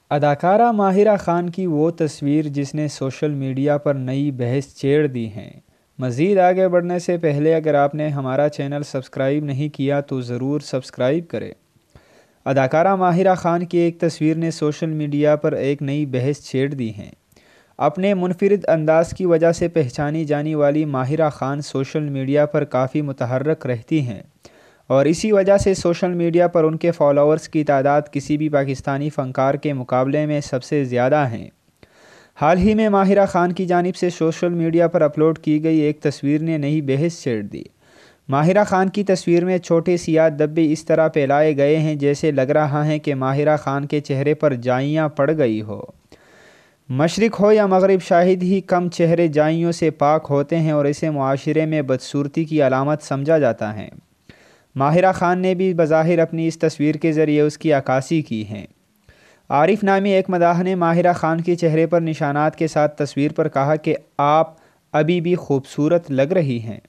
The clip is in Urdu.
اداکارہ ماہرہ خان کی وہ تصویر جس نے سوشل میڈیا پر نئی بحث چھیڑ دی ہے۔ مزید آگے بڑھنے سے پہلے اگر آپ نے ہمارا چینل سبسکرائب نہیں کیا تو ضرور سبسکرائب کریں۔ اداکارہ ماہرہ خان کی ایک تصویر نے سوشل میڈیا پر ایک نئی بحث چھیڑ دی ہے۔ اپنے منفرد انداز کی وجہ سے پہچانی جانے والی ماہرہ خان سوشل میڈیا پر کافی متحرک رہتی ہیں اور اسی وجہ سے سوشل میڈیا پر ان کے فالوورز کی تعداد کسی بھی پاکستانی فنکار کے مقابلے میں سب سے زیادہ ہیں۔ حال ہی میں ماہرہ خان کی جانب سے سوشل میڈیا پر اپلوڈ کی گئی ایک تصویر نے نئی بحث چھیڑ دی۔ ماہرہ خان کی تصویر میں چھوٹے سیاہ دھبے اس طرح پھیلائے گئے ہیں جیسے لگ رہا ہے کہ ماہرہ خان کے چہرے پر جائیاں پڑ گئی ہو۔ مشرق ہو یا مغرب، شاید ہی کم چہرے جائیوں سے پاک ہوتے ہیں اور اسے معاشرے میں بدصورتی کی علامت سمجھا جاتا ہے۔ ماہرہ خان نے بھی بظاہر اپنی اس تصویر کے ذریعے اس کی عکاسی کی ہے۔ عارف نامی ایک مداح نے ماہرہ خان کے چہرے پر نشانات کے ساتھ تصویر پر کہا کہ آپ ابھی بھی خوبصورت لگ رہی ہیں۔